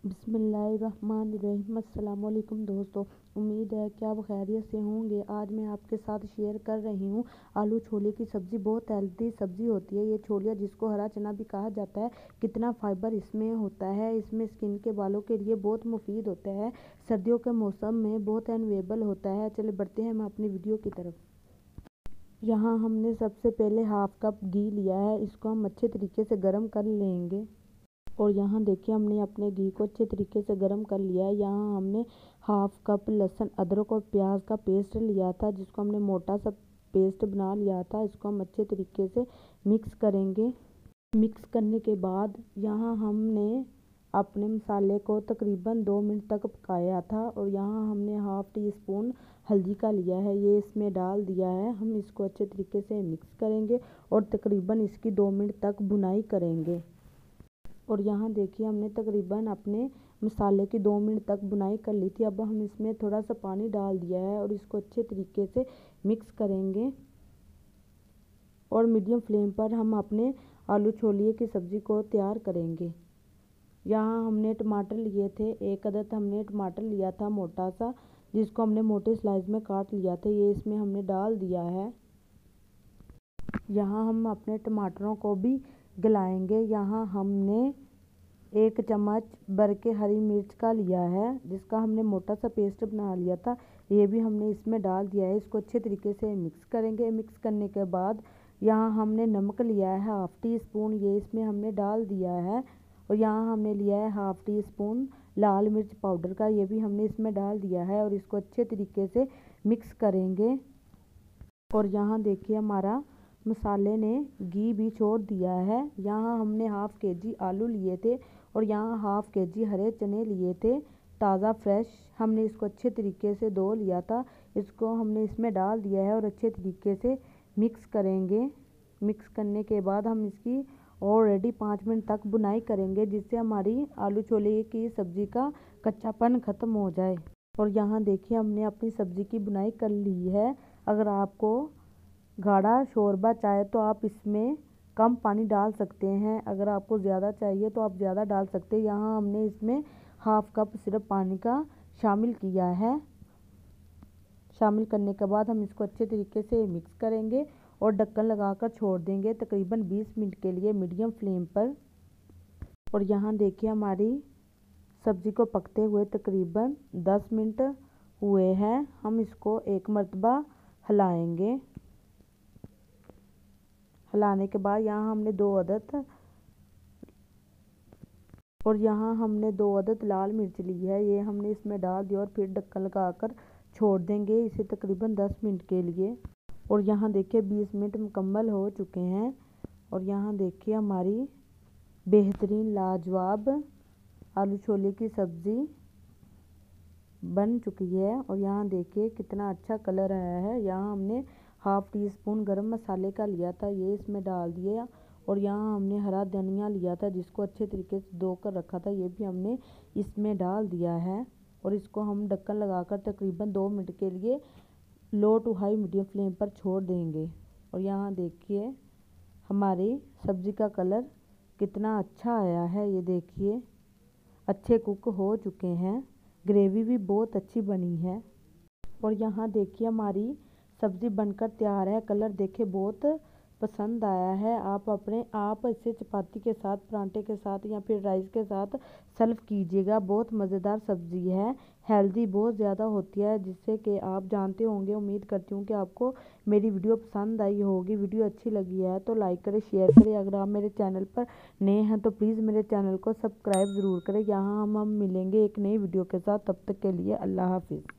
बिस्मिल्लाहिर्रहमानिर्रहीम। अस्सलाम वालेकुम दोस्तों, उम्मीद है कि आप खैरियत से होंगे। आज मैं आपके साथ शेयर कर रही हूँ आलू छोले की सब्ज़ी। बहुत हेल्दी सब्ज़ी होती है ये छोलिया, जिसको हरा चना भी कहा जाता है। कितना फाइबर इसमें होता है, इसमें स्किन के बालों के लिए बहुत मुफीद होता है। सर्दियों के मौसम में बहुत अवेलेबल होता है। चले बढ़ते हैं हम अपनी वीडियो की तरफ। यहाँ हमने सबसे पहले हाफ कप घी लिया है, इसको हम अच्छे तरीके से गर्म कर लेंगे। और यहाँ देखिए हमने अपने घी को अच्छे तरीके से गर्म कर लिया है। यहाँ हमने हाफ कप लहसुन अदरक और प्याज का पेस्ट लिया था, जिसको हमने मोटा सा पेस्ट बना लिया था। इसको हम अच्छे तरीके से मिक्स करेंगे। मिक्स करने के बाद यहाँ हमने अपने मसाले को तकरीबन 2 मिनट तक पकाया था। और यहाँ हमने हाफ टी स्पून हल्दी का लिया है, ये इसमें डाल दिया है। हम इसको अच्छे तरीके से मिक्स करेंगे और तकरीबन इसकी 2 मिनट तक भुनाई करेंगे। और यहाँ देखिए हमने तकरीबन अपने मसाले की 2 मिनट तक भुनाई कर ली थी। अब हम इसमें थोड़ा सा पानी डाल दिया है और इसको अच्छे तरीके से मिक्स करेंगे। और मीडियम फ्लेम पर हम अपने आलू छोलिए की सब्ज़ी को तैयार करेंगे। यहाँ हमने टमाटर लिए थे, 1 अदद हमने टमाटर लिया था मोटा सा, जिसको हमने मोटे स्लाइस में काट लिया था। ये इसमें हमने डाल दिया है। यहाँ हम अपने टमाटरों को भी गलाएंगे। यहाँ हमने 1 चम्मच भर के हरी मिर्च का लिया है, जिसका हमने मोटा सा पेस्ट बना लिया था। ये भी हमने इसमें डाल दिया है। इसको अच्छे तरीके से मिक्स करेंगे। मिक्स करने के बाद यहाँ हमने नमक लिया है हाफ टी स्पून, ये इसमें हमने डाल दिया है। और यहाँ हमने लिया है हाफ टी स्पून लाल मिर्च पाउडर का, ये भी हमने इसमें डाल दिया है। और इसको अच्छे तरीके से मिक्स करेंगे। और यहाँ देखिए हमारा मसाले ने घी भी छोड़ दिया है। यहाँ हमने हाफ केजी आलू लिए थे और यहाँ हाफ केजी हरे चने लिए थे ताज़ा फ्रेश। हमने इसको अच्छे तरीके से धो लिया था। इसको हमने इसमें डाल दिया है और अच्छे तरीके से मिक्स करेंगे। मिक्स करने के बाद हम इसकी ऑलरेडी 5 मिनट तक भुनाई करेंगे, जिससे हमारी आलू छोले की सब्ज़ी का कच्चापन ख़त्म हो जाए। और यहाँ देखिए हमने अपनी सब्ज़ी की भुनाई कर ली है। अगर आपको गाढ़ा शोरबा चाहे तो आप इसमें कम पानी डाल सकते हैं, अगर आपको ज़्यादा चाहिए तो आप ज़्यादा डाल सकते हैं। यहाँ हमने इसमें हाफ कप सिर्फ पानी का शामिल किया है। शामिल करने के बाद हम इसको अच्छे तरीके से मिक्स करेंगे और ढक्कन लगाकर छोड़ देंगे तकरीबन 20 मिनट के लिए मीडियम फ्लेम पर। और यहाँ देखिए हमारी सब्ज़ी को पकते हुए तकरीबन 10 मिनट हुए हैं। हम इसको एक मरतबा हिलाएंगे। हिलाने के बाद यहाँ हमने 2 अदद लाल मिर्च ली है, ये हमने इसमें डाल दिया और फिर ढक्कन लगाकर छोड़ देंगे इसे तकरीबन 10 मिनट के लिए। और यहाँ देखिए 20 मिनट मुकम्मल हो चुके हैं। और यहाँ देखिए हमारी बेहतरीन लाजवाब आलू छोले की सब्ज़ी बन चुकी है। और यहाँ देखिए कितना अच्छा कलर आया है। यहाँ हमने हाफ टी स्पून गरम मसाले का लिया था, ये इसमें डाल दिया। और यहाँ हमने हरा धनिया लिया था, जिसको अच्छे तरीके से धो कर रखा था, ये भी हमने इसमें डाल दिया है। और इसको हम ढक्कन लगाकर तकरीबन 2 मिनट के लिए लो टू हाई मीडियम फ्लेम पर छोड़ देंगे। और यहाँ देखिए हमारी सब्ज़ी का कलर कितना अच्छा आया है, ये देखिए अच्छे कुक हो चुके हैं। ग्रेवी भी बहुत अच्छी बनी है। और यहाँ देखिए हमारी सब्ज़ी बनकर तैयार है। कलर देखे बहुत पसंद आया है। आप इसे चपाती के साथ, परांठे के साथ या फिर राइस के साथ सर्व कीजिएगा। बहुत मज़ेदार सब्ज़ी है, हेल्दी बहुत ज़्यादा होती है, जिससे कि आप जानते होंगे। उम्मीद करती हूँ कि आपको मेरी वीडियो पसंद आई होगी। वीडियो अच्छी लगी है तो लाइक करें, शेयर करें। अगर आप मेरे चैनल पर नए हैं तो प्लीज़ मेरे चैनल को सब्सक्राइब ज़रूर करें। यहाँ हम मिलेंगे एक नई वीडियो के साथ। तब तक के लिए अल्लाह हाफिज़।